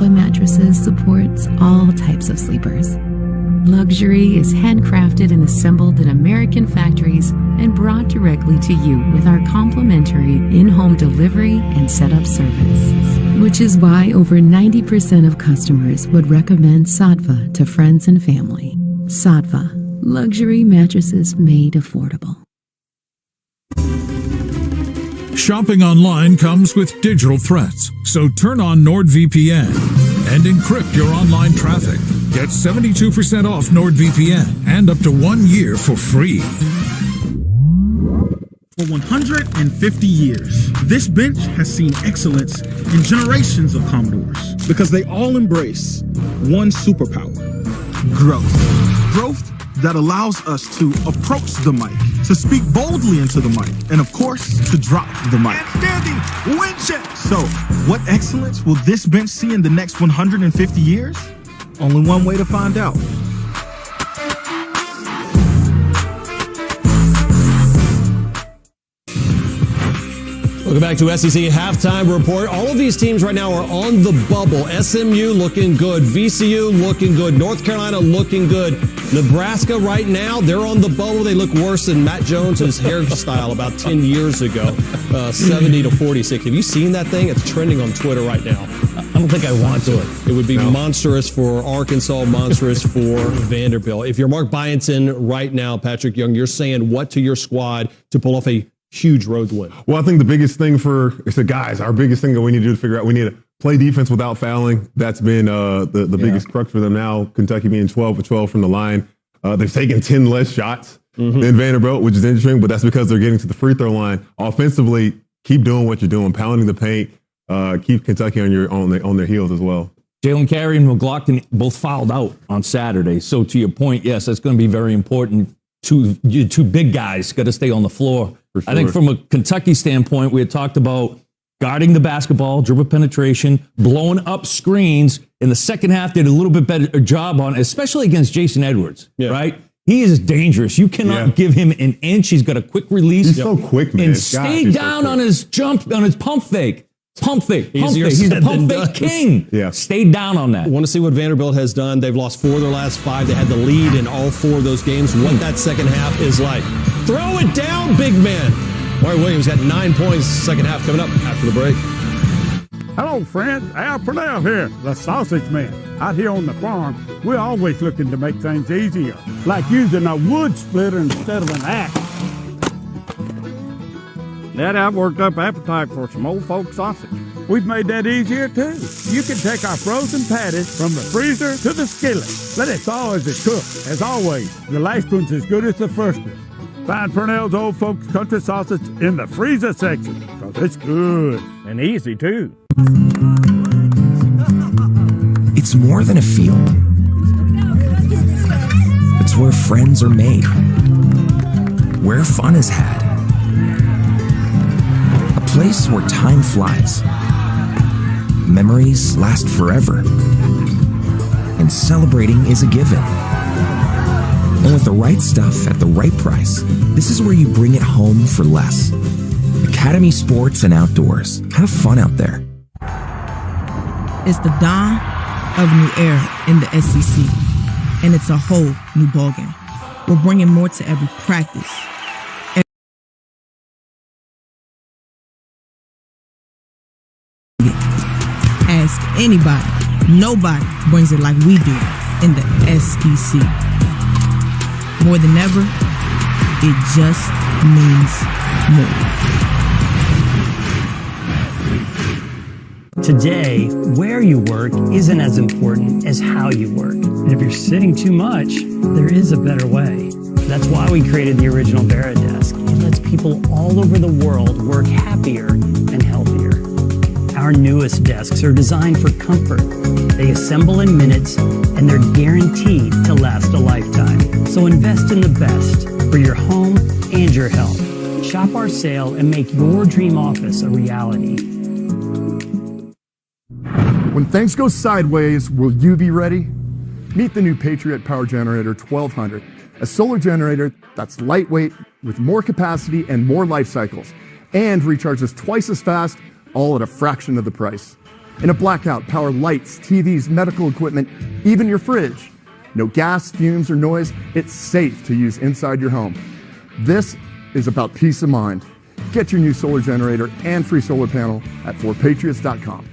Saatva mattresses supports all types of sleepers. Luxury is handcrafted and assembled in American factories and brought directly to you with our complimentary in-home delivery and setup service, which is why over 90% of customers would recommend Saatva to friends and family. Saatva, luxury mattresses made affordable. Shopping online comes with digital threats, so turn on NordVPN and encrypt your online traffic. Get 72% off NordVPN and up to 1 year for free. For 150 years, this bench has seen excellence in generations of Commodores because they all embrace one superpower: growth. Growth that allows us to approach the mic, to speak boldly into the mic, and of course, to drop the mic. Outstanding! Win check! So, what excellence will this bench see in the next 150 years? Only one way to find out. Welcome back to SEC Halftime Report. All of these teams right now are on the bubble. SMU looking good. VCU looking good. North Carolina looking good. Nebraska right now, they're on the bubble. They look worse than Matt Jones' hairstyle about 10 years ago. 70-46. Have you seen that thing? It's trending on Twitter right now. I don't think I want to. It would be monstrous for Arkansas, monstrous for Vanderbilt. If you're Mark Byington right now, Patrick Young, you're saying what to your squad to pull off a huge road win? Well, I think the biggest thing guys, our biggest thing that we need to do to figure out, we need to play defense without fouling. That's been the biggest crux for them now. Kentucky being 12 for 12 from the line. They've taken 10 less shots than Vanderbilt, which is interesting, but that's because they're getting to the free throw line. Offensively, keep doing what you're doing, pounding the paint. Keep Kentucky on their heels as well. Jalen Carey and McLaughlin both fouled out on Saturday. So to your point, yes, that's going to be very important. Two big guys got to stay on the floor. Sure. I think from a Kentucky standpoint, we had talked about guarding the basketball, dribble penetration, blowing up screens. In the second half, did a little bit better job on, especially against Jason Edwards, right? He is dangerous. You cannot give him an inch. He's got a quick release. He's so quick, man. And stay down on his pump fake. Pump fake. He's the pump fake king. Yeah. Stay down on that. Want to see what Vanderbilt has done. They've lost 4 of their last 5. They had the lead in all 4 of those games. What that second half is like. Throw it down, big man. Roy Williams got 9 points. Second half coming up after the break. Hello, friends. Al Purnell here, the sausage man. Out here on the farm, we're always looking to make things easier, like using a wood splitter instead of an axe. That I've worked up appetite for some old folk sausage. We've made that easier, too. You can take our frozen patties from the freezer to the skillet. Let it thaw as it cooks. As always, the last one's as good as the first one. Find Purnell's Old Folks Country Sausage in the freezer section, because it's good and easy, too. It's more than a field. It's where friends are made, where fun is had. A place where time flies, memories last forever, and celebrating is a given. And with the right stuff at the right price, this is where you bring it home for less. Academy Sports and Outdoors. Have fun out there. It's the dawn of a new era in the SEC, and it's a whole new ballgame. We're bringing more to every practice. Ask anybody. Nobody brings it like we do in the SEC. More than ever, it just means more. Today, where you work isn't as important as how you work. And if you're sitting too much, there is a better way. That's why we created the original Veridesk. It lets people all over the world work happier and healthier. Our newest desks are designed for comfort. They assemble in minutes, and they're guaranteed to last a lifetime. So invest in the best for your home and your health. Shop our sale and make your dream office a reality. When things go sideways, will you be ready? Meet the new Patriot Power Generator 1200, a solar generator that's lightweight with more capacity and more life cycles, and recharges twice as fast, all at a fraction of the price. In a blackout, power lights, TVs, medical equipment, even your fridge. No gas, fumes, or noise. It's safe to use inside your home. This is about peace of mind. Get your new solar generator and free solar panel at forpatriots.com.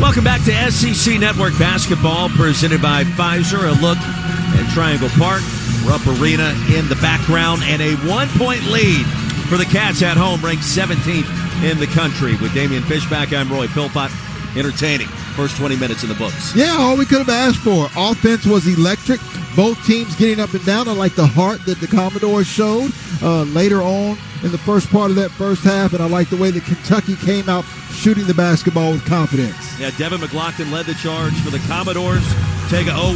Welcome back to SEC Network Basketball, presented by Pfizer. A look at Triangle Park, Rupp Arena in the background, and a 1-point lead for the Cats at home, ranked 17th in the country. With Damian Fishback, I'm Roy Philpott. Entertaining. First 20 minutes in the books. Yeah, all we could have asked for. Offense was electric. Both teams getting up and down. I like the heart that the Commodores showed later on in the first part of that first half, and I like the way that Kentucky came out shooting the basketball with confidence. Yeah, Devin McLaughlin led the charge for the Commodores. Tega Owe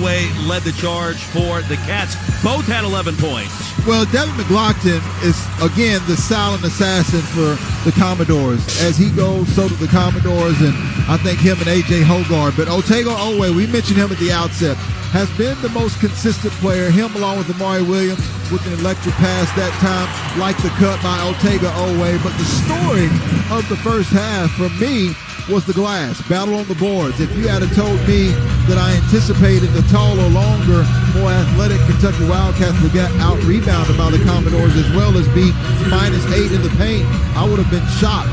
led the charge for the Cats. Both had 11 points. Well, Devin McLaughlin is, again, the silent assassin for the Commodores. As he goes, so do the Commodores, and I think him and A.J. Hogarth. But Otega Owe, we mentioned him at the outset, has been the most consistent player. Him along with Amari Williams with an electric pass that time, like the cut by Otega Owe. But the story of the first half, for me, was the glass. Battle on the boards. If you had told me that I anticipated the taller, longer, more athletic Kentucky Wildcats would get out-rebounded by the Commodores as well as be -8 in the paint, I would have been shocked.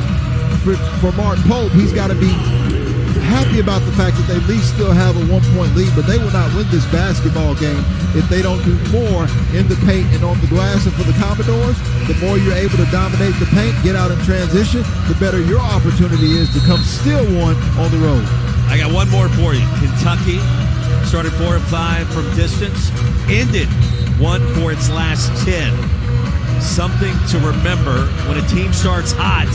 For Mark Pope, he's got to be happy about the fact that they at least still have a 1-point lead, but they will not win this basketball game if they don't do more in the paint and on the glass. And for the Commodores, the more you're able to dominate the paint, get out in transition, the better your opportunity is to come steal one on the road. I got one more for you. Kentucky started 4 of 5 from distance, ended 1 for its last 10. Something to remember when a team starts hot.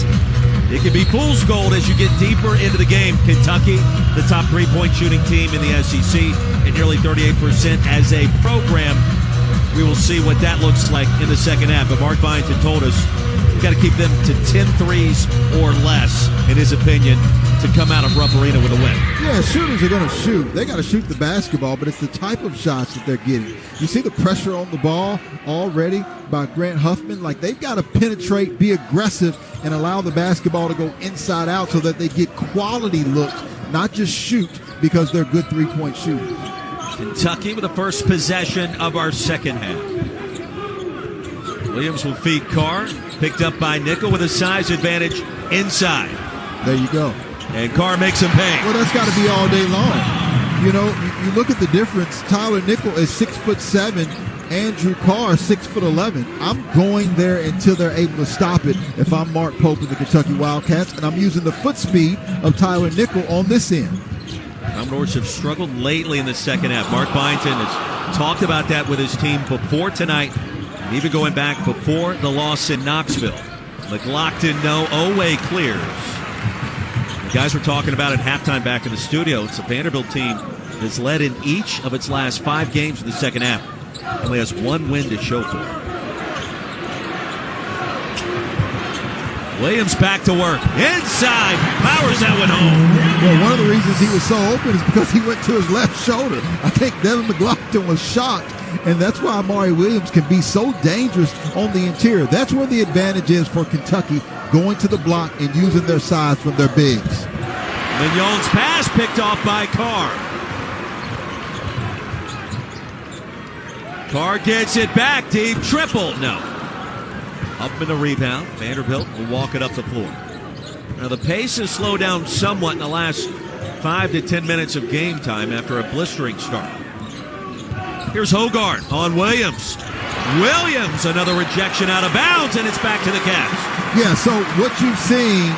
It can be fool's gold as you get deeper into the game. Kentucky, the top 3-point shooting team in the SEC at nearly 38% as a program. We will see what that looks like in the second half. But Mark Byington told us we've got to keep them to 10 threes or less, in his opinion, to come out of Rupp Arena with a win. Yeah, shooters are going to shoot. They got to shoot the basketball, but it's the type of shots that they're getting. You see the pressure on the ball already by Grant Huffman. Like, they've got to penetrate, be aggressive, and allow the basketball to go inside out so that they get quality looks, not just shoot because they're good 3-point shooters. Kentucky with the first possession of our second half. Williams will feed Carr, picked up by Nickel with a size advantage inside. There you go. And Carr makes him pay. Well, that's got to be all day long. You know, you look at the difference. Tyler Nickel is 6'7". Andrew Carr, 6'11". I'm going there until they're able to stop it if I'm Mark Pope and the Kentucky Wildcats, and I'm using the foot speed of Tyler Nickel on this end. Commodores have struggled lately in the second half. Mark Byington has talked about that with his team before tonight, and even going back before the loss in Knoxville. McLaughlin, no. Owe clears. The guys were talking about at halftime back in the studio. It's a Vanderbilt team that's led in each of its last 5 games in the second half. Only has 1 win to show for it. Williams back to work. Inside. Powers that one home. Well, one of the reasons he was so open is because he went to his left shoulder. I think Devin McLaughlin was shocked, and that's why Amari Williams can be so dangerous on the interior. That's where the advantage is for Kentucky, going to the block and using their size from their bigs. Mignon's pass picked off by Carr. Carr gets it back deep. Triple. No. Up in the rebound. Vanderbilt will walk it up the floor. Now the pace has slowed down somewhat in the last 5 to 10 minutes of game time after a blistering start. Here's Hogarth on Williams. Williams, another rejection out of bounds, and it's back to the Cats. Yeah, so what you've seen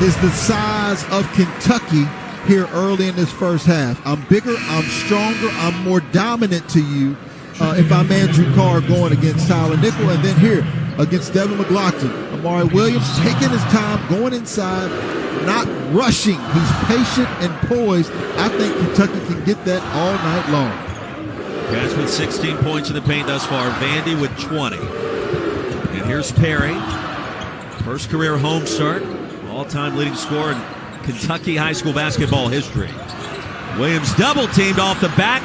is the size of Kentucky here early in this first half. I'm bigger, I'm stronger, I'm more dominant to you if I'm Andrew Carr going against Tyler Nickel. And then here against Devin McLaughlin, Amari Williams taking his time, going inside, not rushing. He's patient and poised. I think Kentucky can get that all night long. Cats with 16 points in the paint thus far. Vandy with 20. And here's Perry. First career home start. All-time leading scorer in Kentucky high school basketball history. Williams double-teamed off the back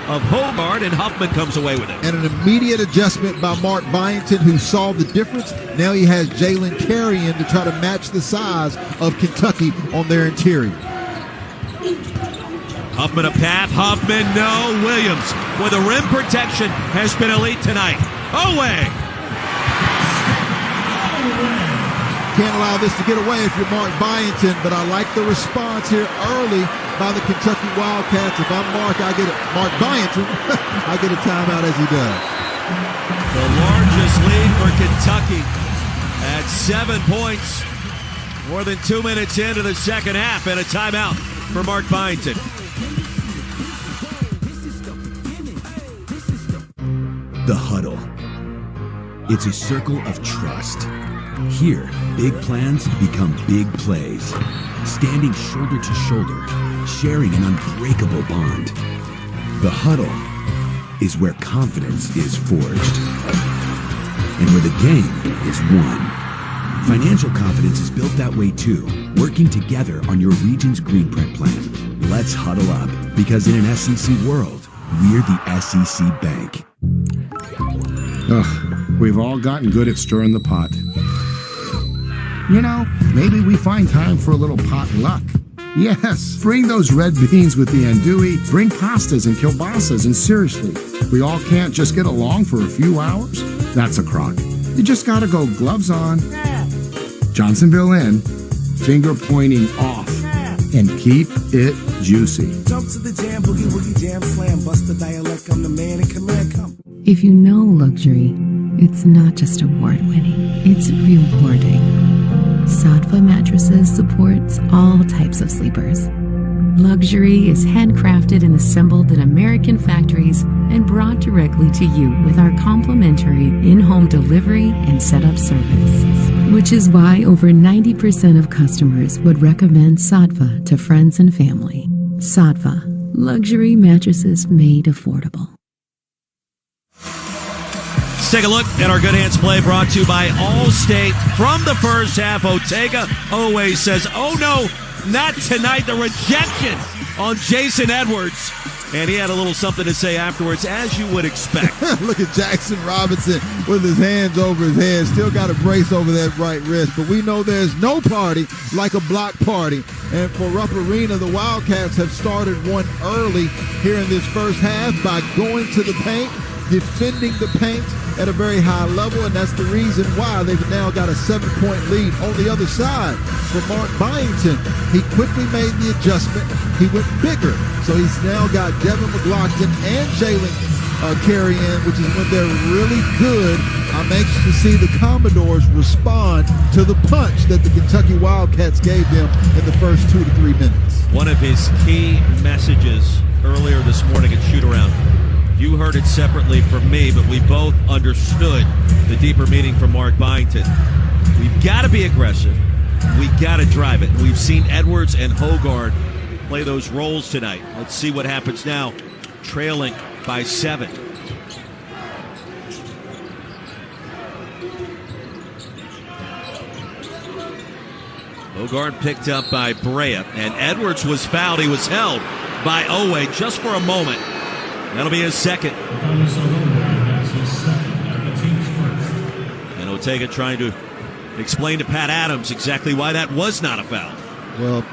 of Hogard, and Huffman comes away with it. And an immediate adjustment by Mark Byington, who saw the difference. Now he has Jalen Carey in to try to match the size of Kentucky on their interior. Huffman a path. Huffman, no. Williams with a rim protection has been elite tonight. Oway. Can't allow this to get away if you're Mark Byington, but I like the response here early by the Kentucky Wildcats. If I'm Mark Byington, I get a timeout as he does. The largest lead for Kentucky at 7 points. More than 2 minutes into the second half, and a timeout for Mark Byington. The Huddle. It's a circle of trust. Here, big plans become big plays. Standing shoulder to shoulder, sharing an unbreakable bond. The Huddle is where confidence is forged and where the game is won. Financial confidence is built that way too, working together on your region's green print plan. Let's huddle up, because in an SEC world, we're the SEC Bank. Ugh, we've all gotten good at stirring the pot. You know, maybe we find time for a little potluck. Yes, bring those red beans with the andouille, bring pastas and kielbasas, and seriously, we all can't just get along for a few hours? That's a crock. You just gotta go gloves on, Johnsonville in, finger pointing off, and keep it juicy. Jump to the jam, boogie woogie jam slam, bust the dialect, I'm the man in command, come. If you know luxury, it's not just award-winning, it's rewarding. Saatva Mattresses supports all types of sleepers. Luxury is handcrafted and assembled in American factories and brought directly to you with our complimentary in-home delivery and setup service, which is why over 90% of customers would recommend Saatva to friends and family. Saatva, luxury mattresses made affordable. Let's take a look at our Good Hands play, brought to you by Allstate. From the first half, Ortega always says, oh no, not tonight. The rejection on Jason Edwards. And he had a little something to say afterwards, as you would expect. Look at Jackson Robinson with his hands over his head. Still got a brace over that right wrist. But we know there's no party like a block party. And for Rupp Arena, the Wildcats have started one early here in this first half by going to the paint, defending the paint at a very high level, and that's the reason why they've now got a 7-point lead. On the other side, for Mark Byington, he quickly made the adjustment. He went bigger, so he's now got Devin McLaughlin and Jalen Carey in, which is when they're really good. I'm anxious to see the Commodores respond to the punch that the Kentucky Wildcats gave them in the first 2 to 3 minutes. One of his key messages earlier this morning at shoot-around, you heard it separately from me, but we both understood the deeper meaning from Mark Byington. We've got to be aggressive. We've got to drive it. We've seen Edwards and Hogard play those roles tonight. Let's see what happens now, trailing by 7. Hogard picked up by Brea, and Edwards was fouled. He was held by Oweh just for a moment. That'll be his second. And Ortega trying to explain to Pat Adams exactly why that was not a foul. Well,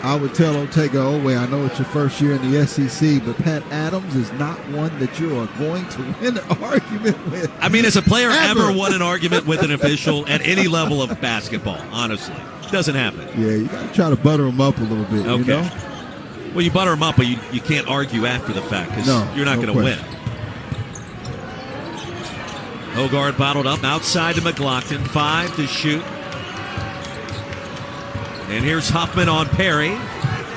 I would tell Ortega Oweh, I know it's your first year in the SEC, but Pat Adams is not one that you are going to win an argument with. I mean, has a player ever won an argument with an official at any level of basketball? Honestly, doesn't happen. Yeah, you got to try to butter him up a little bit, okay. You know? Well, you butter them up, but you can't argue after the fact because you're not going to win. Hogard bottled up outside to McLaughlin. 5 to shoot. And here's Huffman on Perry.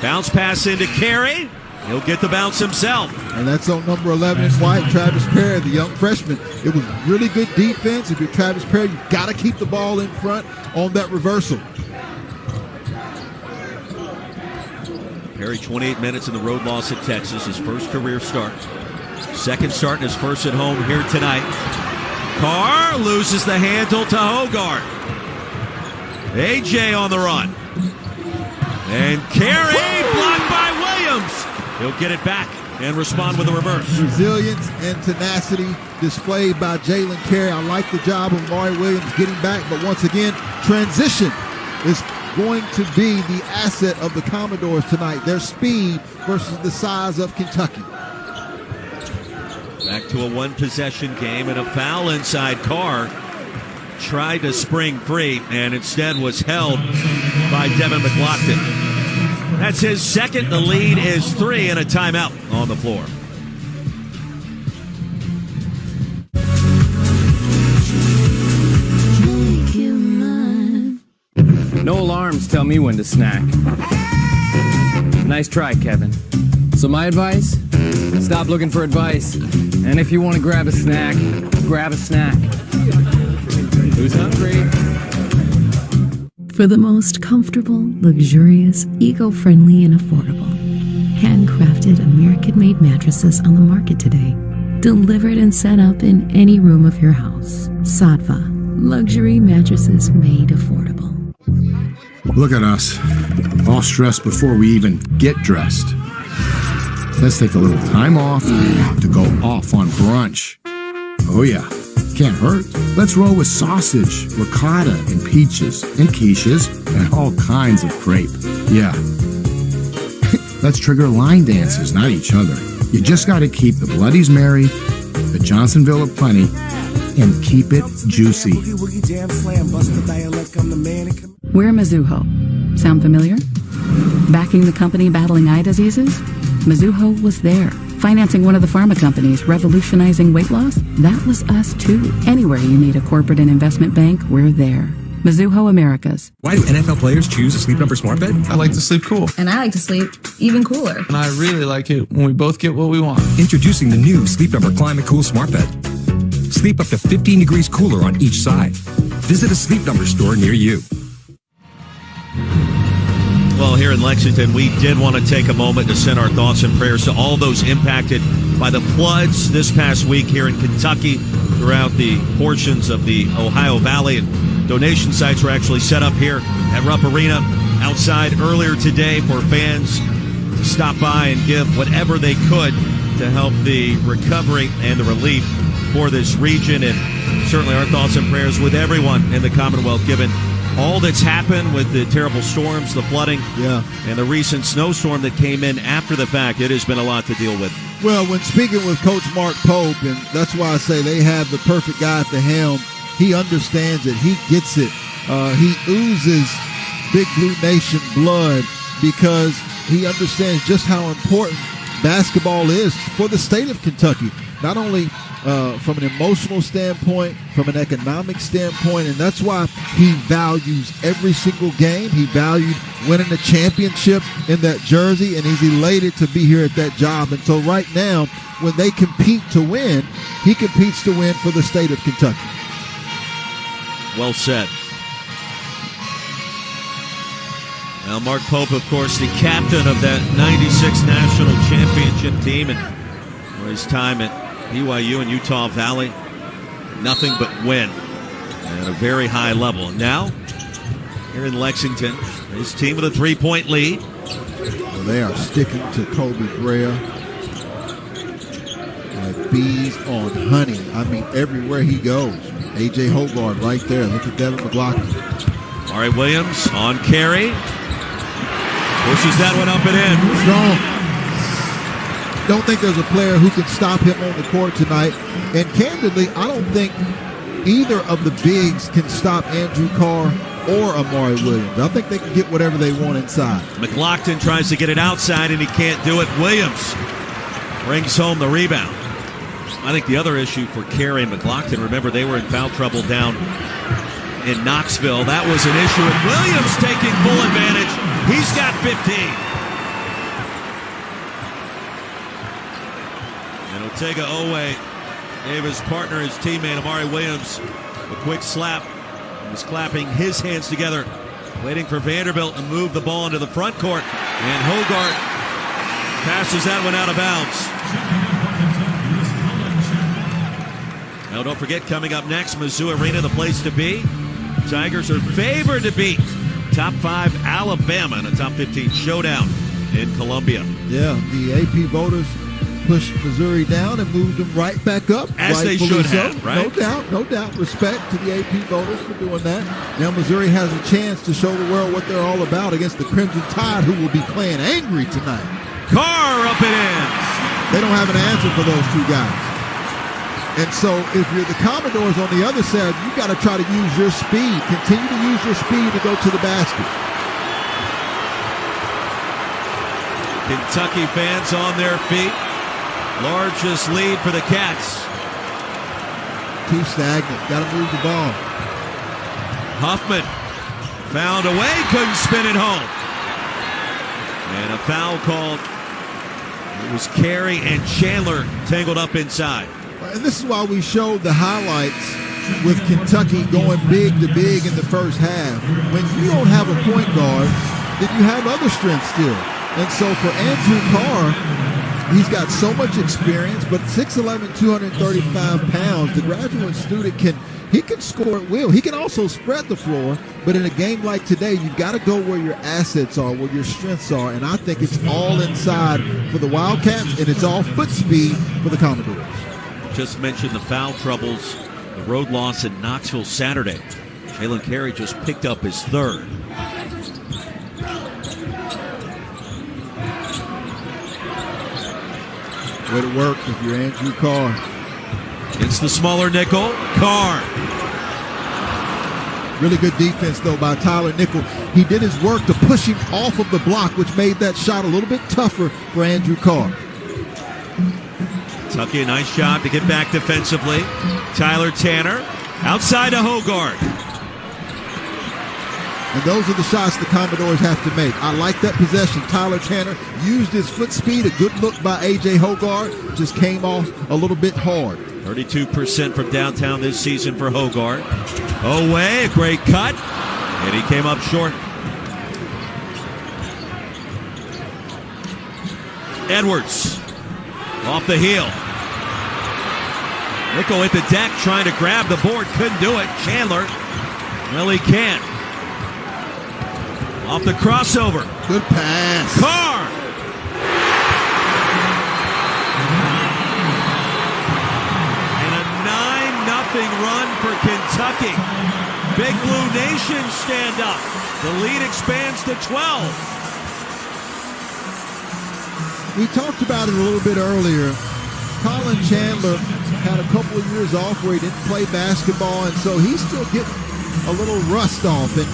Bounce pass into Carey. He'll get the bounce himself. And that's on number 11 in white, Travis Perry, the young freshman. It was really good defense. If you're Travis Perry, you've got to keep the ball in front on that reversal. Perry, 28 minutes in the road loss at Texas, his first career start. Second start and his first at home here tonight. Carr loses the handle to Hogard. AJ on the run. And Carey blocked by Williams. He'll get it back. and respond with a reverse. Resilience and tenacity displayed by Jalen Carey. I like the job of Amari Williams getting back, but once again, transition is going to be the asset of the Commodores tonight. Their speed versus the size of Kentucky. Back to a one-possession game and a foul inside. Carr tried to spring free and instead was held by Devin McLaughlin. That's his second. The lead is 3 and a timeout on the floor. No alarms tell me when to snack. Nice try, Kevin. So my advice? Stop looking for advice. And if you want to grab a snack, grab a snack. Who's hungry? For the most comfortable, luxurious, eco-friendly, and affordable, handcrafted American-made mattresses on the market today. Delivered and set up in any room of your house. Saatva, luxury mattresses made affordable. Look at us, all stressed before we even get dressed. Let's take a little time off to go off on brunch. Oh yeah, can't hurt. Let's roll with sausage, ricotta, and peaches, and quiches, and all kinds of crepe. Yeah. Let's trigger line dances, not each other. You just gotta keep the Bloodies merry, the Johnsonville of plenty, and keep it juicy. We're Mizuho. Sound familiar? Backing the company battling eye diseases? Mizuho was there. Financing one of the pharma companies revolutionizing weight loss? That was us too. Anywhere you need a corporate and investment bank, we're there. Mizuho Americas. Why do NFL players choose a Sleep Number smart bed? I like to sleep cool. And I like to sleep even cooler. And I really like it when we both get what we want. Introducing the new Sleep Number Climate Cool smart bed. Sleep up to 15 degrees cooler on each side. Visit a Sleep Number store near you. Well, here in Lexington, we did want to take a moment to send our thoughts and prayers to all those impacted by the floods this past week here in Kentucky, throughout the portions of the Ohio Valley. And donation sites were actually set up here at Rupp Arena outside earlier today for fans to stop by and give whatever they could to help the recovery and the relief for this region. And certainly our thoughts and prayers with everyone in the Commonwealth, given all that's happened with the terrible storms, the flooding, and the recent snowstorm that came in after the fact. It has been a lot to deal with. Well, when speaking with Coach Mark Pope, and that's why I say they have the perfect guy at the helm, he understands it. He gets it. He oozes Big Blue Nation blood because he understands just how important basketball is for the state of Kentucky. Not only from an emotional standpoint, from an economic standpoint, and that's why he values every single game. He valued winning a championship in that jersey, and he's elated to be here at that job. And so right now, when they compete to win, he competes to win for the state of Kentucky. Well said. Now, Mark Pope, of course, the captain of that 96 national championship team, and for his time at BYU and Utah Valley, nothing but win at a very high level. Now, here in Lexington, his team with a 3-point lead. Well, they are sticking to Kobe Brea like bees on honey. I mean, everywhere he goes. A.J. Hogarth right there. Look at Devin McLaughlin. All right, Williams on carry. Pushes that one up and in. Strong. Don't think there's a player who can stop him on the court tonight. And candidly, I don't think either of the bigs can stop Andrew Carr or Amari Williams. I think they can get whatever they want inside. McLaughlin tries to get it outside, and he can't do it. Williams brings home the rebound. I think the other issue for Carey and McLaughlin, remember they were in foul trouble down in Knoxville. That was an issue, and Williams taking full advantage. He's got 15. Otega Owe gave his partner, his teammate Amari Williams, a quick slap. He was clapping his hands together, waiting for Vanderbilt to move the ball into the front court. And Hogarth passes that one out of bounds. Now don't forget, coming up next, Mizzou Arena, the place to be. Tigers are favored to beat top 5 Alabama in a top 15 showdown in Columbia. Yeah, the AP voters pushed Missouri down and moved them right back up. As they should have, right? No doubt. Respect to the AP voters for doing that. Now Missouri has a chance to show the world what they're all about against the Crimson Tide, who will be playing angry tonight. Carr up and in. They don't have an answer for those two guys. And so if you're the Commodores on the other side, you've got to try to use your speed. Continue to use your speed to go to the basket. Kentucky fans on their feet. Largest lead for the Cats. Too stagnant. Got to move the ball. Huffman found a way, couldn't spin it home. And a foul called. It was Carey and Chandler tangled up inside. And this is why we showed the highlights with Kentucky going big to big in the first half. When you don't have a point guard, then you have other strengths still. And so for Andrew Carr, he's got so much experience, but 6'11", 235 pounds, the graduate student can score at will. He can also spread the floor, but in a game like today, you've got to go where your assets are, where your strengths are, and I think it's all inside for the Wildcats, and it's all foot speed for the Commodores. Just mentioned the foul troubles, the road loss in Knoxville Saturday. Jalen Carey just picked up his third. Way to work if you're Andrew Carr. It's the smaller nickel, Carr. Really good defense, though, by Tyler Nickel. He did his work to push him off of the block, which made that shot a little bit tougher for Andrew Carr. Kentucky, a nice job to get back defensively. Tyler Tanner outside to Hogard. And those are the shots the Commodores have to make. I like that possession. Tyler Tanner used his foot speed. A good look by A.J. Hogard. Just came off a little bit hard. 32% from downtown this season for Hogard. Away, a great cut. And he came up short. Edwards off the heel. Nickel hit the deck trying to grab the board. Couldn't do it. Chandler, well, he can't. Off the crossover. Good pass. Carr. And a 9-0 run for Kentucky. Big Blue Nation stand up. The lead expands to 12. We talked about it a little bit earlier. Colin Chandler had a couple of years off where he didn't play basketball, and so he's still getting a little rust off. And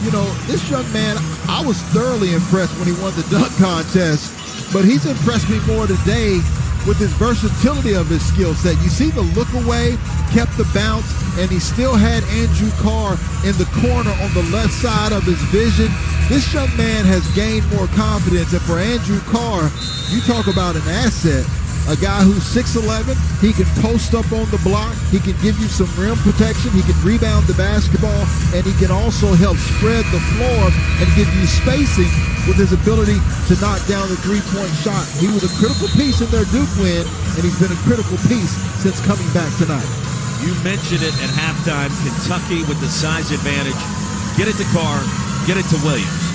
you know, this young man, I was thoroughly impressed when he won the dunk contest, but he's impressed me more today with his versatility of his skill set. You see the look away, kept the bounce, and he still had Andrew Carr in the corner on the left side of his vision. This young man has gained more confidence, and for Andrew Carr, you talk about an asset. A guy who's 6'11", he can post up on the block, he can give you some rim protection, he can rebound the basketball, and he can also help spread the floor and give you spacing with his ability to knock down the three-point shot. He was a critical piece in their Duke win, and he's been a critical piece since coming back tonight. You mentioned it at halftime. Kentucky with the size advantage. Get it to Carr, get it to Williams.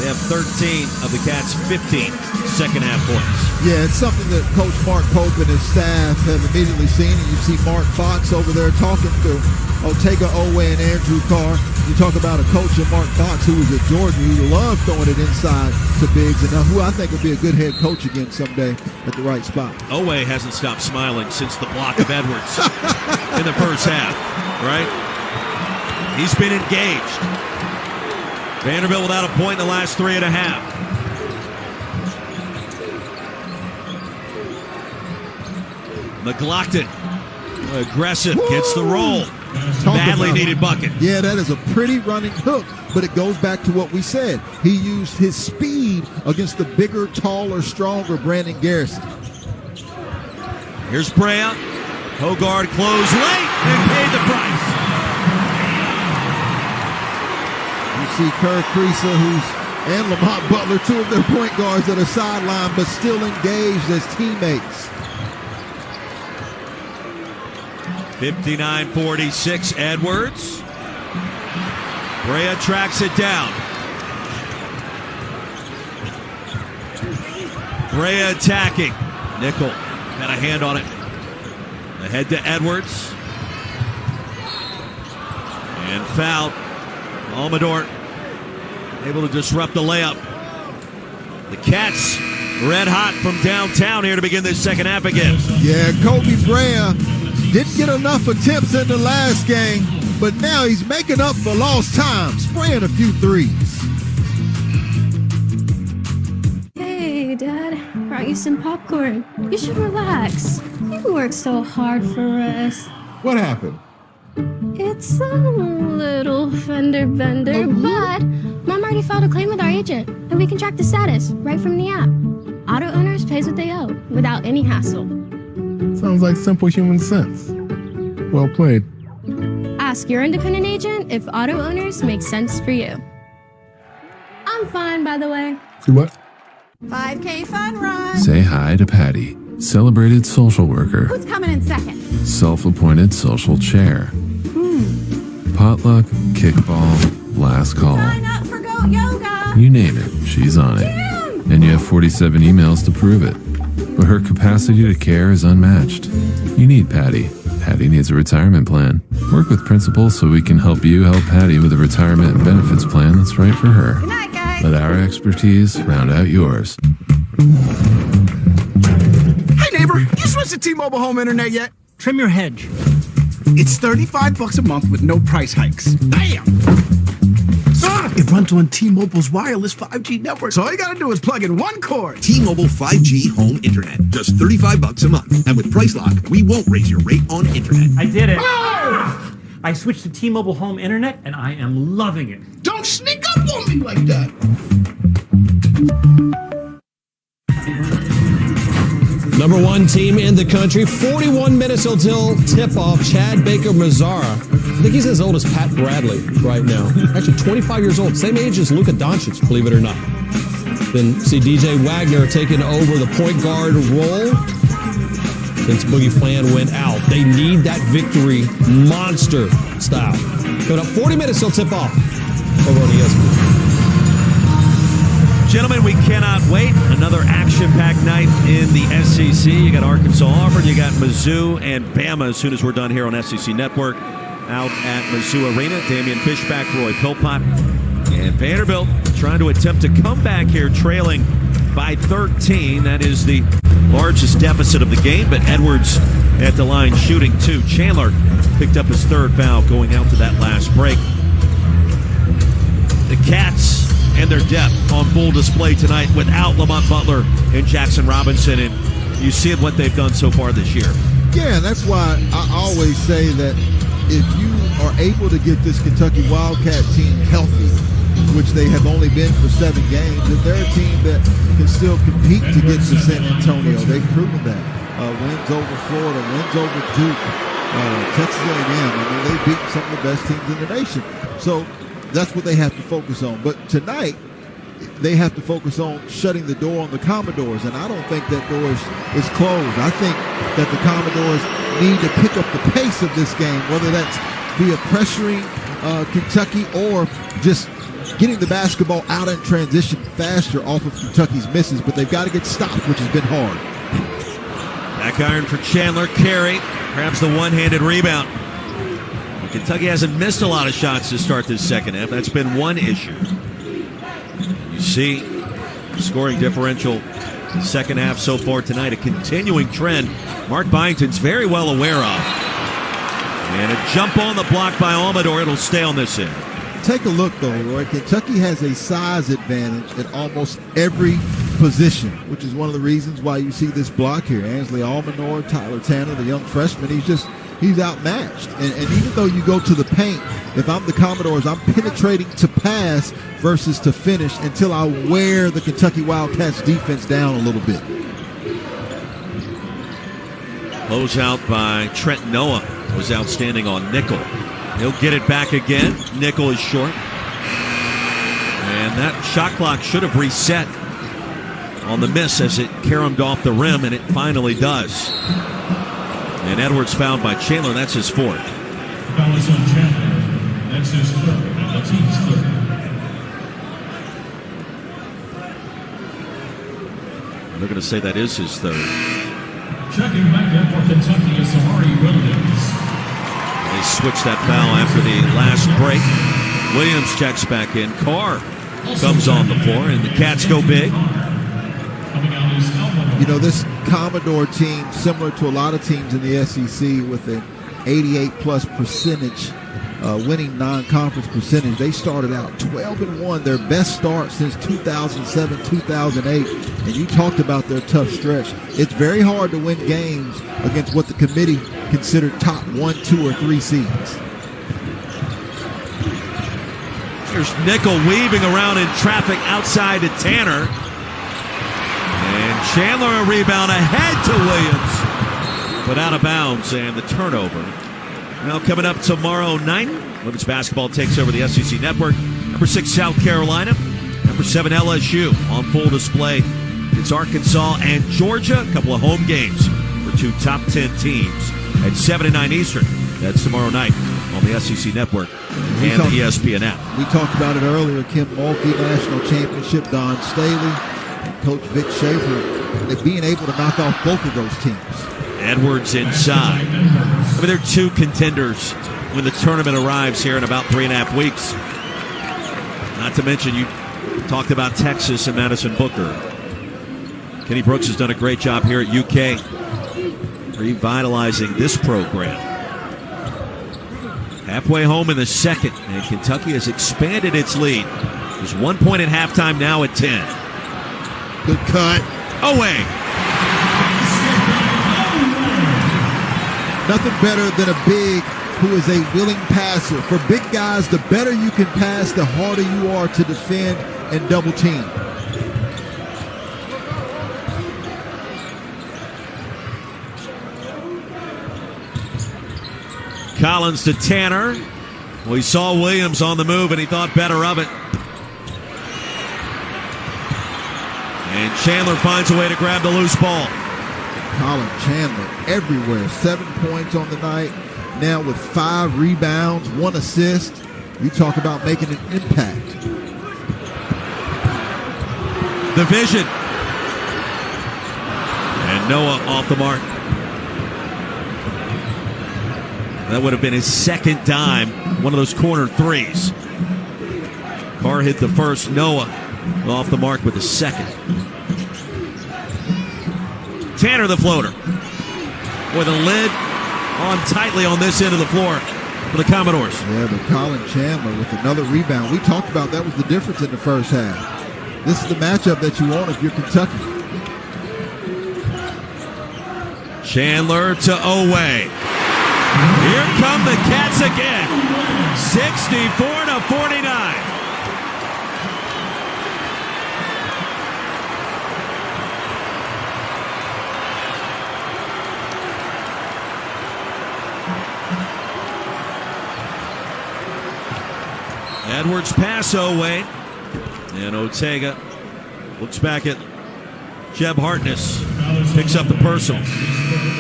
They have 13 of the Cats' 15 second-half points. Yeah, it's something that Coach Mark Pope and his staff have immediately seen. And you see Mark Fox over there talking to Otega Owe and Andrew Carr. You talk about a coach in Mark Fox who was at Georgia, who loved throwing it inside to bigs, and who I think would be a good head coach again someday at the right spot. Owe hasn't stopped smiling since the block of Edwards in the first half, right? He's been engaged. Vanderbilt without a point in the last 3.5. McLaughlin, aggressive, gets the roll. Badly needed bucket. Yeah, that is a pretty running hook, but it goes back to what we said. He used his speed against the bigger, taller, stronger Brandon Garrison. Here's Brea. Hogard closed late and paid the price. You see Kerr Kriisa, and Lamont Butler, two of their point guards that are sidelined but still engaged as teammates. 59-46, Edwards. Brea tracks it down. Brea attacking. Nickel Got a hand on it. Ahead to Edwards. And fouled. Almador able to disrupt the layup. The Cats red hot from downtown here to begin this second half again. Yeah, Kobe Bryant didn't get enough attempts in the last game, but now he's making up for lost time, spraying a few threes. Hey, Dad, brought you some popcorn. You should relax. You worked so hard for us. What happened? It's a little fender bender, but Mom already filed a claim with our agent, and we can track the status right from the app. Auto owners pays what they owe without any hassle. Sounds like simple human sense. Well played. Ask your independent agent if auto owners make sense for you. I'm fine, by the way. See what? 5K fun run. Say hi to Patty, celebrated social worker, Who's coming in second? self-appointed social chair, potluck, kickball, last call. Sign up for Goat Yoga. You name it, she's on it. And you have 47 emails to prove it. But her capacity to care is unmatched. You need Patty. Patty needs a retirement plan. Work with Principal so we can help you help Patty with a retirement and benefits plan that's right for her. Good night, guys. Let our expertise round out yours. Hey neighbor, you switched to T-Mobile home internet yet? Trim your hedge. It's $35 a month with no price hikes. Damn! It runs on T-Mobile's wireless 5G network. So all you gotta do is plug in one cord. T-Mobile 5G home internet. Just $35 a month. And with Price Lock, we won't raise your rate on internet. I did it. Ah! I switched to T-Mobile home internet, and I am loving it. Don't sneak up on me like that. Number one team in the country. 41 minutes until tip-off. Chad Baker-Mazzara. I think he's as old as Pat Bradley right now. Actually, 25 years old. Same age as Luka Doncic, believe it or not. Then see DJ Wagner taking over the point guard role since Boogie Flan went out. They need that victory monster style. Coming up 40 minutes till tip-off over on ESPN. Gentlemen, we cannot wait. Another action-packed night in the SEC. You got Arkansas, Auburn. You got Mizzou and Bama as soon as we're done here on SEC Network. Out at Mizzou Arena, Damian Fishback, Roy Philpott, and Vanderbilt trying to attempt to come back here trailing by 13. That is the largest deficit of the game, but Edwards at the line shooting two. Chandler picked up his third foul going out to that last break. The Cats and their depth on full display tonight without Lamont Butler and Jackson Robinson, and you see what they've done so far this year. Yeah, that's why I always say that if you are able to get this Kentucky Wildcat team healthy, which they have only been for 7 games, that they're a team that can still compete to get to San Antonio. They've proven that. Wins over Florida, wins over Duke, Texas A&M. I mean, they've beaten some of the best teams in the nation. So that's what they have to focus on. But tonight, they have to focus on shutting the door on the Commodores, and I don't think that door is closed. I think that the Commodores need to pick up the pace of this game, whether that's via pressuring Kentucky or just getting the basketball out in transition faster off of Kentucky's misses, but they've got to get stopped, which has been hard. Back iron for Chandler, carry, perhaps the one-handed rebound. Well, Kentucky hasn't missed a lot of shots to start this second half. That's been one issue. You see scoring differential the second half so far tonight, a continuing trend Mark Byington's very well aware of. And a jump on the block by Almador. It'll stay on this end. Take a look, though, Roy. Kentucky has a size advantage at almost every position, which is one of the reasons why you see this block here. Ansley Almanor, Tyler Tanner, the young freshman, he's outmatched. And even though you go to the paint, if I'm the Commodores, I'm penetrating to pass versus to finish until I wear the Kentucky Wildcats defense down a little bit. Close out by Trent Noah was outstanding on Nickel. He'll get it back again. Nickel is short. And that shot clock should have reset on the miss as it caromed off the rim, and it finally does. And Edwards fouled by Chandler. That's his fourth. Foul is on Chandler. That's his third. The team's third. They're going to say that is his third. Checking back in for Kentucky is Samari Williams. They switched that foul after the last break. Williams checks back in. Carr comes on the floor, and the Cats go big. You know, this Commodore team, similar to a lot of teams in the SEC with an 88-plus percentage, winning non-conference percentage, they started out 12-1, their best start since 2007-2008. And you talked about their tough stretch. It's very hard to win games against what the committee considered top 1, 2, or 3 seeds. There's Nickel weaving around in traffic outside to Tanner. And Chandler a rebound ahead to Williams. But out of bounds and the turnover. Now coming up tomorrow night, women's basketball takes over the SEC Network. Number 6 South Carolina. Number 7 LSU on full display. It's Arkansas and Georgia. A couple of home games for 2 top 10 teams at 7 and 9 Eastern. That's tomorrow night on the SEC Network and the ESPN app. We talked about it earlier. Kim Mulkey, National Championship, Don Staley, and Coach Vic Schaefer. They're being able to knock off both of those teams. Edwards inside. I mean, they're 2 contenders when the tournament arrives here in about 3.5 weeks. Not to mention, you talked about Texas and Madison Booker. Kenny Brooks has done a great job here at UK, revitalizing this program. Halfway home in the second, and Kentucky has expanded its lead. There's 1 point at halftime, now at 10. Good cut. Away. Nothing better than a big who is a willing passer. For big guys, the better you can pass, the harder you are to defend and double team. Collins to Tanner. Well, he saw Williams on the move and he thought better of it. And Chandler finds a way to grab the loose ball. Colin Chandler everywhere. 7 points on the night. Now with 5 rebounds, 1 assist. You talk about making an impact. The vision. And Noah off the mark. That would have been his second dime. One of those corner threes. Carr hit the first. Noah off the mark with the second. Tanner the floater. With a lid on tightly on this end of the floor for the Commodores. Yeah, but Colin Chandler with another rebound. We talked about that was the difference in the first half. This is the matchup that you want if you're Kentucky. Chandler to Oweh. Here come the Cats again. 64-49. Edwards pass Oweh. And Ortega looks back at Jeb Hartness. Picks up the personal.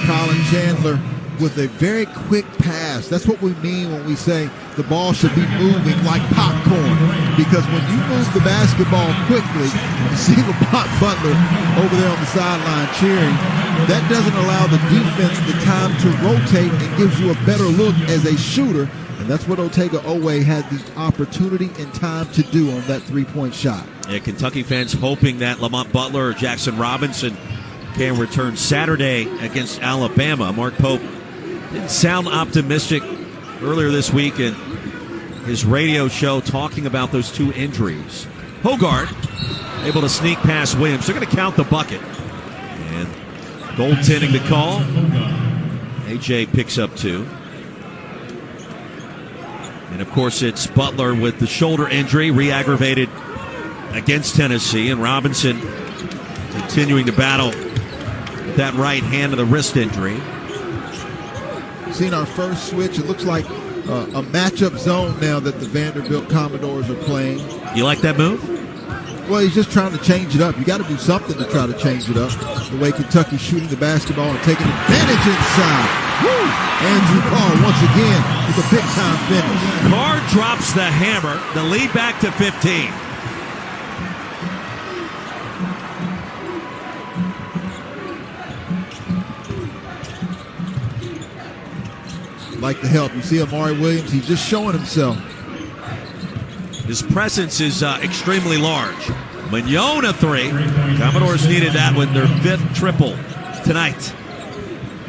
Colin Chandler with a very quick pass. That's what we mean when we say the ball should be moving like popcorn. Because when you move the basketball quickly, you see Lamont Butler over there on the sideline cheering. That doesn't allow the defense the time to rotate and gives you a better look as a shooter. And that's what Ortega Oweh had the opportunity and time to do on that three-point shot. Yeah, Kentucky fans hoping that Lamont Butler or Jackson Robinson can return Saturday against Alabama. Mark Pope didn't sound optimistic earlier this week in his radio show talking about those 2 injuries. Hogarth able to sneak past Williams. They're going to count the bucket. And goaltending the call. AJ picks up 2. And, of course, it's Butler with the shoulder injury, re-aggravated against Tennessee. And Robinson continuing to battle with that right hand of the wrist injury. Seen our first switch. It looks like a matchup zone now that the Vanderbilt Commodores are playing. You like that move? Well, he's just trying to change it up. You got to do something to try to change it up. The way Kentucky's shooting the basketball and taking advantage inside. Woo! Andrew Carr once again with a big-time finish. Carr drops the hammer. The lead back to 15. like the help. You see Amari Williams, he's just showing himself. His presence is extremely large. Mignon a three. Commodores needed that with their 5th triple tonight.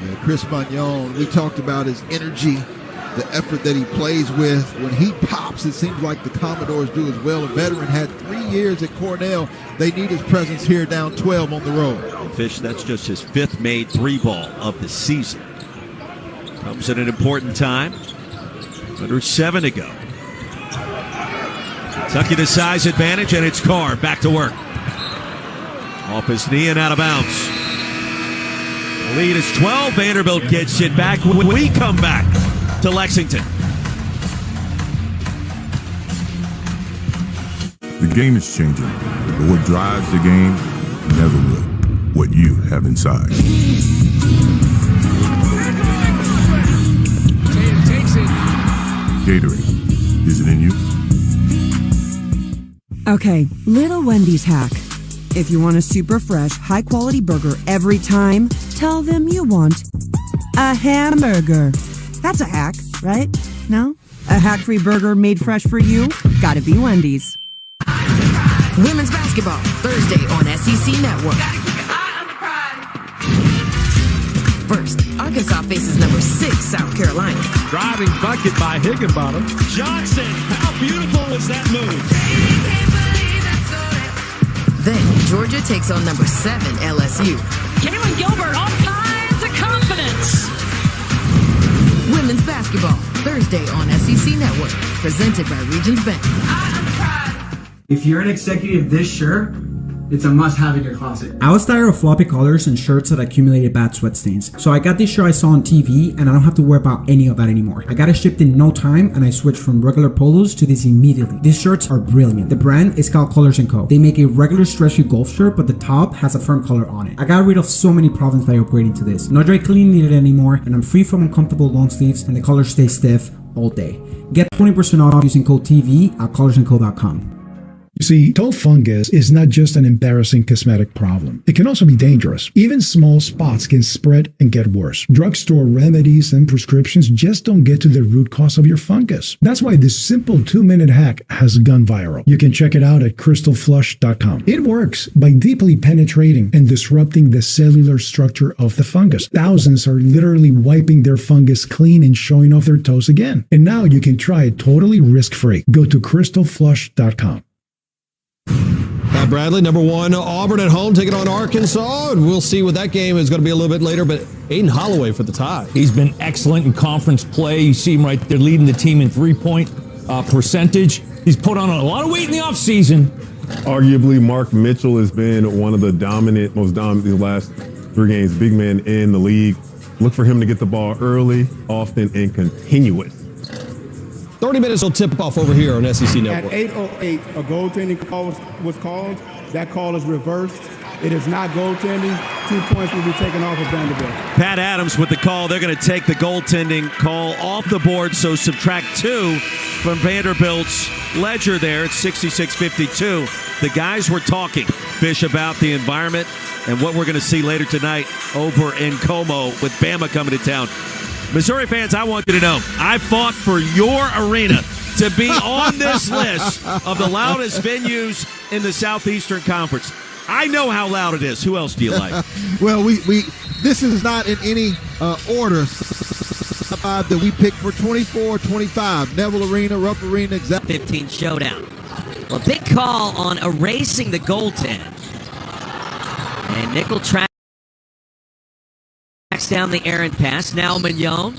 Yeah, Chris Mignon, we talked about his energy, the effort that he plays with. When he pops, it seems like the Commodores do as well. A veteran, had 3 years at Cornell. They need his presence here down 12 on the road. Fish, that's just his 5th made 3-ball of the season. Comes at an important time. Under 7 to go. Kentucky the size advantage, and it's Carr back to work. Off his knee and out of bounds. The lead is 12. Vanderbilt gets it back when we come back to Lexington. The game is changing, but what drives the game never will. What you have inside. Takes it. Gatorade, is it in you? Okay, Little Wendy's hack. If you want a super fresh, high-quality burger every time, tell them you want a hamburger. That's a hack, right? No? A hack-free burger made fresh for you? Gotta be Wendy's. Women's basketball, Thursday on SEC Network. First, Arkansas faces number 6 South Carolina. Driving bucket by Higginbottom. Johnson, how beautiful was that move? Then, Georgia takes on number 7 LSU. Kaylin Gilbert, all kinds of confidence. Women's basketball, Thursday on SEC Network. Presented by Regions Bank. If you're an executive this shirt, it's a must-have in your closet. I was tired of floppy colors and shirts that accumulated bad sweat stains. So I got this shirt I saw on TV and I don't have to worry about any of that anymore. I got it shipped in no time and I switched from regular polos to this immediately. These shirts are brilliant. The brand is called Colors & Co. They make a regular stretchy golf shirt, but the top has a firm color on it. I got rid of so many problems by upgrading to this. No dry cleaning needed anymore, and I'm free from uncomfortable long sleeves, and the colors stay stiff all day. Get 20% off using code TV at colorsandco.com. You see, toe fungus is not just an embarrassing cosmetic problem. It can also be dangerous. Even small spots can spread and get worse. Drugstore remedies and prescriptions just don't get to the root cause of your fungus. That's why this simple 2-minute hack has gone viral. You can check it out at crystalflush.com. It works by deeply penetrating and disrupting the cellular structure of the fungus. Thousands are literally wiping their fungus clean and showing off their toes again. And now you can try it totally risk-free. Go to crystalflush.com. Pat Bradley, number 1, Auburn at home, taking on Arkansas, and we'll see what that game is going to be a little bit later, but Aiden Holloway for the tie. He's been excellent in conference play. You see him right there leading the team in three-point percentage. He's put on a lot of weight in the offseason. Arguably, Mark Mitchell has been one of the most dominant the last 3 games, big man in the league. Look for him to get the ball early, often, and continuous. 30 minutes will tip off over here on SEC Network. At 8:08, a goaltending call was called. That call is reversed. It is not goaltending. 2 points will be taken off of Vanderbilt. Pat Adams with the call. They're going to take the goaltending call off the board, so subtract 2 from Vanderbilt's ledger there. It's 66-52. The guys were talking, Fish, about the environment and what we're going to see later tonight over in Como with Bama coming to town. Missouri fans, I want you to know, I fought for your arena to be on this list of the loudest venues in the Southeastern Conference. I know how loud it is. Who else do you like? Well, this is not in any order that we picked for 24-25. Neville Arena, Rupp Arena, exactly. 15 showdown. Well, big call on erasing the goaltend. And Nickel tracks down the errant pass. Now Mignon.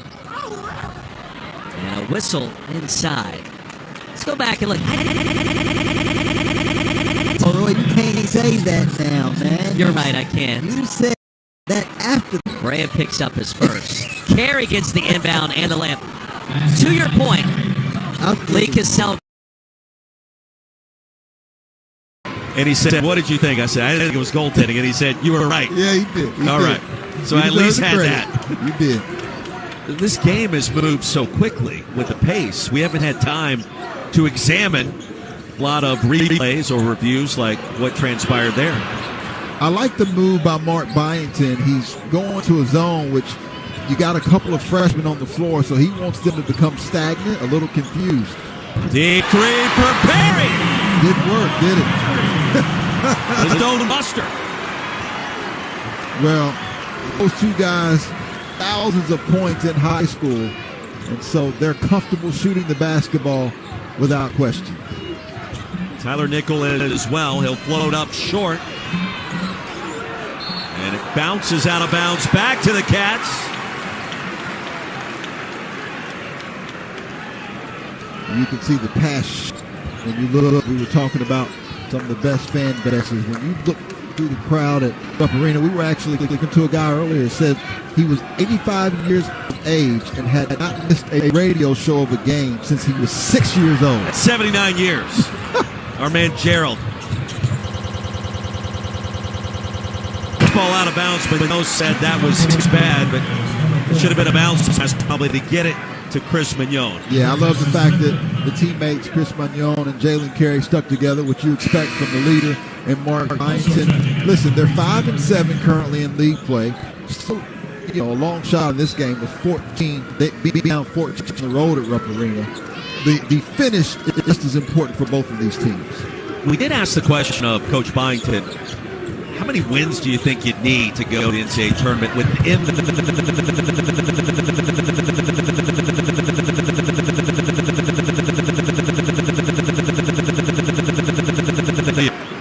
And a whistle inside. Let's go back and look. Oh, Roy, you can't say that now, man. You're right, I can't. You said that after. Brea picks up his first. Carey gets the inbound and the layup. To your point, Lee Cassell. And he said, what did you think? I said, I think it was goaltending. And he said, you were right. Yeah, he did. All right. So I at least had that. You did. This game has moved so quickly with the pace. We haven't had time to examine a lot of replays or reviews like what transpired there. I like the move by Mark Byington. He's going to a zone, which you got a couple of freshmen on the floor, so he wants them to become stagnant, a little confused. Deep three for Perry. Didn't work, did it? The Stone Buster. Well, those two guys, thousands of points in high school, and so they're comfortable shooting the basketball without question. Tyler Nickel as well. He'll float up short. And it bounces out of bounds back to the Cats. You can see the pass when you look. We were talking about some of the best fan bases. When you look through the crowd at Rupp Arena, we were actually looking to a guy earlier that said he was 85 years of age and had not missed a radio show of a game since he was 6 years old. That's 79 years. Our man Gerald. Ball out of bounds, but Mo said that was bad, but it should have been a bounce pass probably to get it to Chris Mignon. Yeah, I love the fact that the teammates Chris Mignon and Jalen Carey stuck together, which you expect from the leader and Mark Byington. Listen, they're 5-7 currently in league play. So, a long shot in this game with 14. They beat down 14 on the road at Rupp Arena. The finish is just as important for both of these teams. We did ask the question of Coach Byington, how many wins do you think you'd need to go to the NCAA tournament within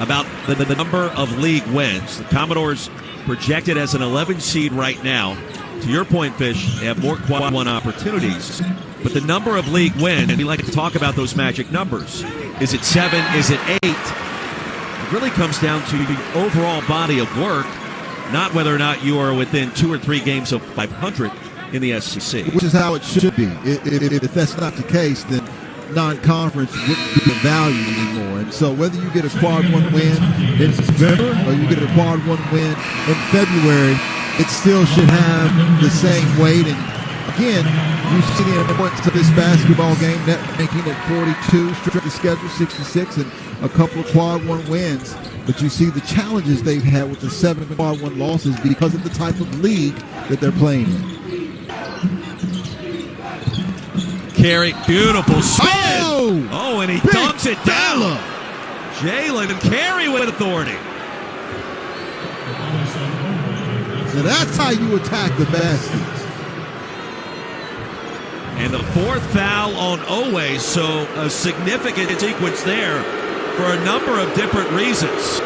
about the number of league wins? The Commodores projected as an 11 seed right now. To your point, Fish, they have more quad one opportunities. But the number of league wins, and we like to talk about those magic numbers. Is it 7? Is it 8? It really comes down to the overall body of work, not whether or not you are within 2 or 3 games of 500 in the SEC. Which is how it should be. If that's not the case, then non-conference wouldn't be of value anymore. And so whether you get a quad one win in November or you get a quad one win in February, it still should have the same weight. And again, you see the importance of this basketball game, net ranking at 42, strictly scheduled 66, and a couple of quad one wins. But you see the challenges they've had with the 7 quad one losses because of the type of league that they're playing in. Carey, beautiful spin. Oh, and he dunks it down. Jalen and Carey with authority. So that's how you attack the basket. And the 4th foul on Owe, so a significant sequence there for a number of different reasons.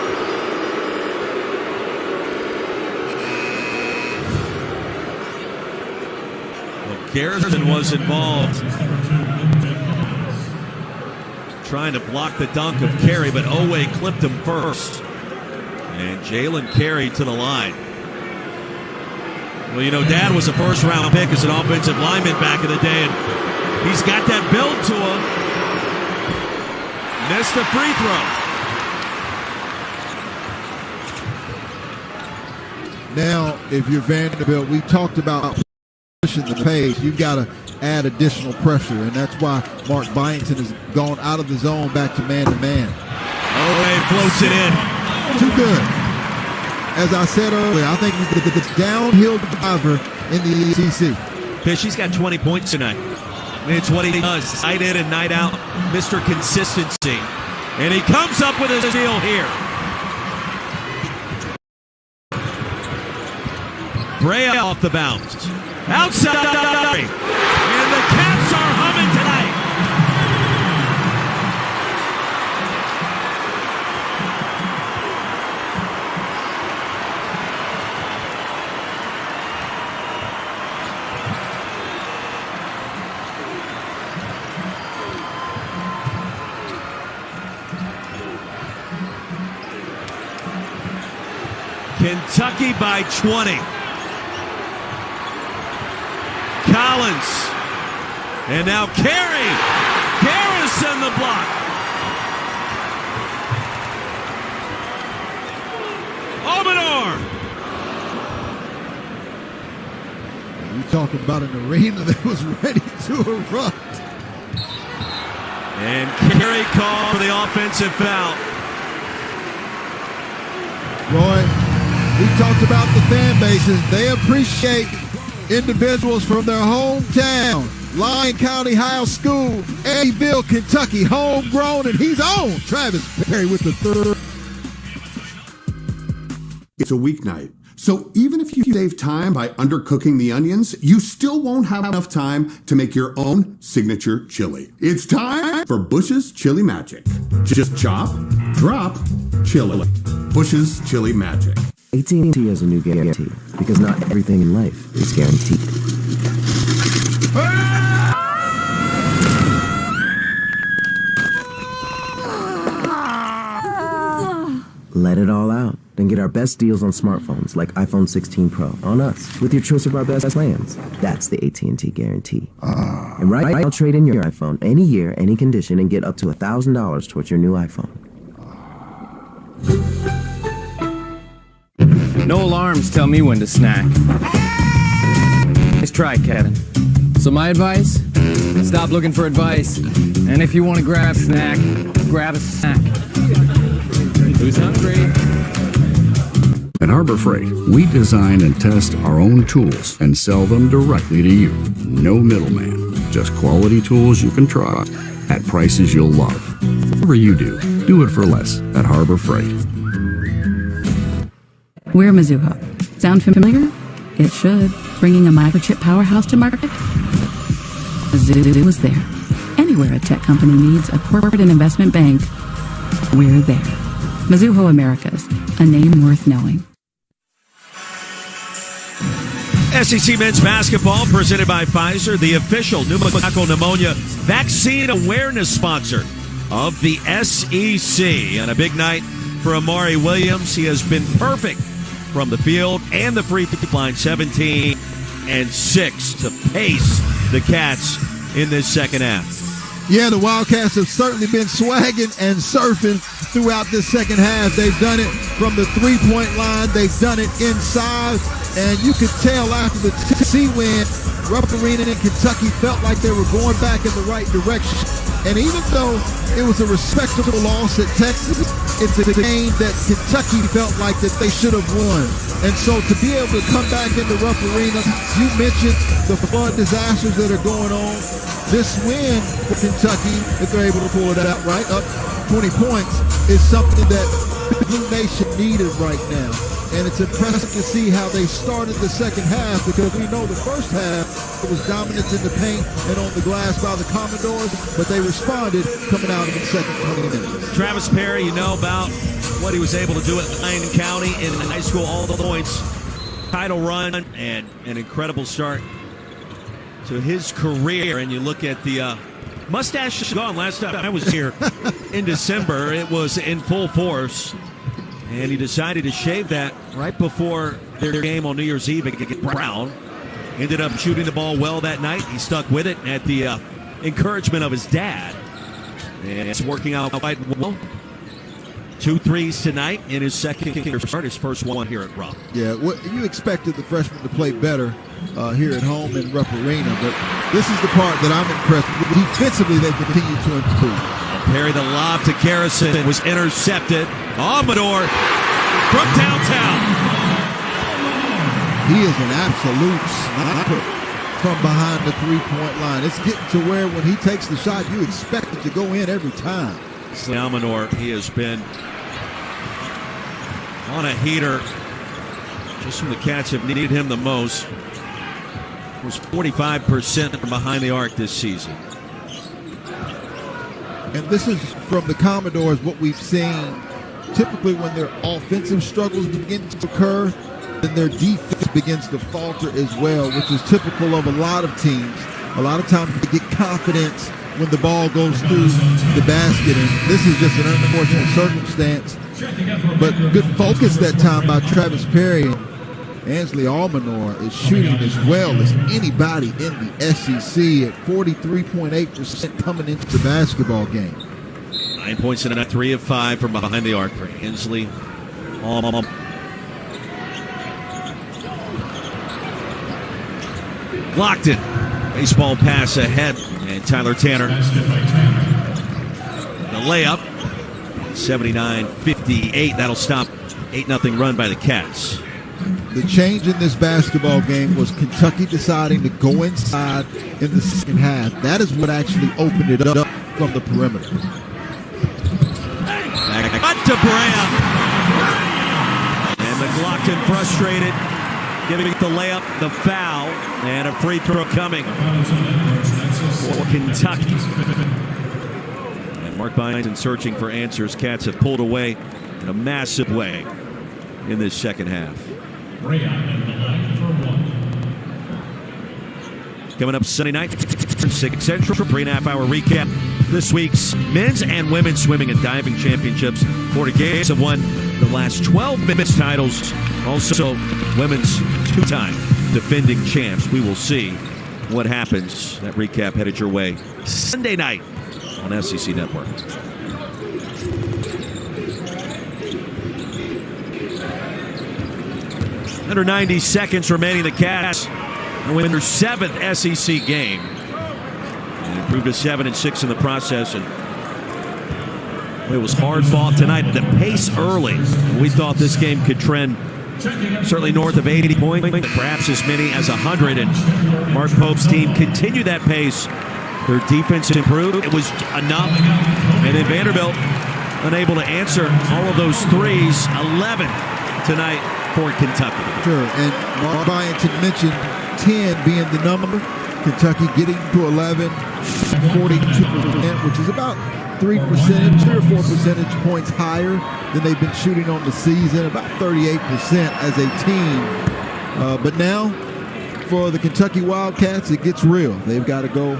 Garrison was involved, trying to block the dunk of Carey, but Owe clipped him first. And Jalen Carey to the line. Well, Dad was a first-round pick as an offensive lineman back in the day, and he's got that build to him. Missed the free throw. Now, if you're Vanderbilt, we talked about pushing the pace. You've got to add additional pressure, and that's why Mark Byington has gone out of the zone back to man-to-man. Owe floats it in. Too good. As I said earlier, I think he's the downhill driver in the ACC. Fish, he's got 20 points tonight. It's what he does, night in and night out, Mr. Consistency. And he comes up with his deal here. Brea off the bounce. Outside. And the Cats are humming tonight. Kentucky by 20. Collins. And now Carey. Garrison the block. Omenor. You talk about an arena that was ready to erupt. And Carey called for the offensive foul. Roy, we talked about the fan bases. They appreciate individuals from their hometown, Lyon County High School, Eddyville, Kentucky, homegrown, and he's on. Travis Perry with the third. It's a weeknight, so even if you save time by undercooking the onions, you still won't have enough time to make your own signature chili. It's time for Bush's Chili Magic. Just chop, drop, chili. Bush's Chili Magic. AT&T has a new guarantee, because not everything in life is guaranteed. Let it all out. Then get our best deals on smartphones like iPhone 16 Pro on us with your choice of our best plans. That's the AT&T guarantee. And right now, trade in your iPhone any year, any condition, and get up to $1,000 towards your new iPhone. No alarms tell me when to snack. Nice try, Kevin. So my advice? Stop looking for advice. And if you want to grab a snack, grab a snack. Who's hungry? At Harbor Freight, we design and test our own tools and sell them directly to you. No middleman, just quality tools you can trust at prices you'll love. Whatever you do it for less at Harbor Freight. We're Mizuho. Sound familiar? It should. Bringing a microchip powerhouse to market? Mizuho was there. Anywhere a tech company needs a corporate and investment bank, we're there. Mizuho Americas, a name worth knowing. SEC men's basketball presented by Pfizer, the official pneumococcal pneumonia vaccine awareness sponsor of the SEC. And a big night for Amari Williams. He has been perfect from the field and the free throw line, 17 and 6 to pace the Cats in this second half. Yeah, the Wildcats have certainly been swagging and surfing throughout this second half. They've done it from the three-point line. They've done it inside. And you could tell after the Tennessee win, Rupp Arena in Kentucky felt like they were going back in the right direction. And even though it was a respectable loss at Texas, it's a game that Kentucky felt like that they should have won. And so to be able to come back into Rupp Arena, you mentioned the flood disasters that are going on. This win for Kentucky, if they're able to pull it out right up 20 points, is something that the Blue Nation needed right now. And it's impressive to see how they started the second half, because we know the first half it was dominance in the paint and on the glass by the Commodores, but they responded coming out of the second 20 minutes. Travis Perry, you know about what he was able to do at Lyon County in high school, all the points, title run, and an incredible start to his career. And you look at the mustache is gone. Last time I was here in December, it was in full force. And he decided to shave that right before their game on New Year's Eve against Brown. Ended up shooting the ball well that night. He stuck with it at the encouragement of his dad. And it's working out quite well. 2 threes tonight in his second start, his first one here at Rupp. Yeah, you expected the freshman to play better here at home in Rupp Arena, but this is the part that I'm impressed with. Defensively, they continue to improve. Perry, the lob to Garrison was intercepted. Amador from downtown. He is an absolute sniper from behind the three-point line. It's getting to where when he takes the shot, you expect it to go in every time. Amador, he has been on a heater just when the Cats have needed him the most. It was 45% from behind the arc this season. And this is from the Commodores, what we've seen typically when their offensive struggles begin to occur, then their defense begins to falter as well, which is typical of a lot of teams. A lot of times they get confidence when the ball goes through the basket, and this is just an unfortunate circumstance. But good focus that time by Travis Perry. Ansley Almanor is shooting as well as anybody in the SEC at 43.8% coming into the basketball game. 9 points in a night, 3 of 5 from behind the arc for Ansley Almanor. Blocked it. Baseball pass ahead, and Tyler Tanner. The layup, 79-58. That'll stop 8-0 run by the Cats. The change in this basketball game was Kentucky deciding to go inside in the second half. That is what actually opened it up from the perimeter. Back to Brea. And McLaughlin frustrated, giving the layup, the foul, and a free throw coming for Kentucky. And Mark Byington searching for answers. Cats have pulled away in a massive way in this second half. Coming up Sunday night, 6 Central, 3.5 hour recap. This week's men's and women's swimming and diving championships. Florida Gators have won the last 12 men's titles. Also, women's 2-time defending champs. We will see what happens. That recap headed your way Sunday night on SEC Network. Under 90 seconds remaining, the Cats win their 7th SEC game. And improved to 7-6 in the process. And it was hard fought tonight. The pace early. We thought this game could trend certainly north of 80 points, perhaps as many as 100. And Mark Pope's team continued that pace. Their defense improved. It was enough. And then Vanderbilt unable to answer all of those threes. 11 tonight for Kentucky. Sure, and Mark Byington mentioned 10 being the number. Kentucky getting to 11, 42%, which is about 3 or 4 percentage points higher than they've been shooting on the season, about 38% as a team. But now, for the Kentucky Wildcats, it gets real. They've got to go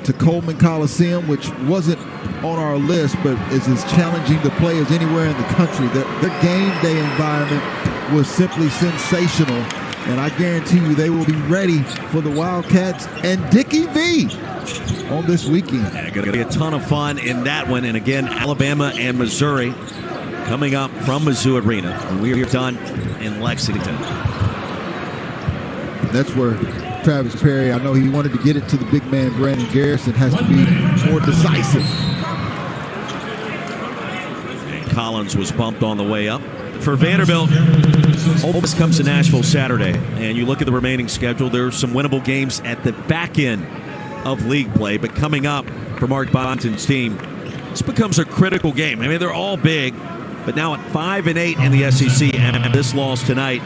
to Coleman Coliseum, which wasn't on our list, but is as challenging to play as anywhere in the country. Their game day environment was simply sensational, and I guarantee you they will be ready for the Wildcats and Dickie V on this weekend. Yeah, going to be a ton of fun in that one. And again, Alabama and Missouri coming up from Mizzou Arena. And we are done in Lexington. That's where Travis Perry, I know he wanted to get it to the big man Brandon Garrison, has to be more decisive. And Collins was bumped on the way up. For Vanderbilt, Ole Miss comes to Nashville Saturday, and you look at the remaining schedule, there's some winnable games at the back end of league play, but coming up for Mark Byington's team, this becomes a critical game. I mean, they're all big, but now at 5-8 in the SEC, and this loss tonight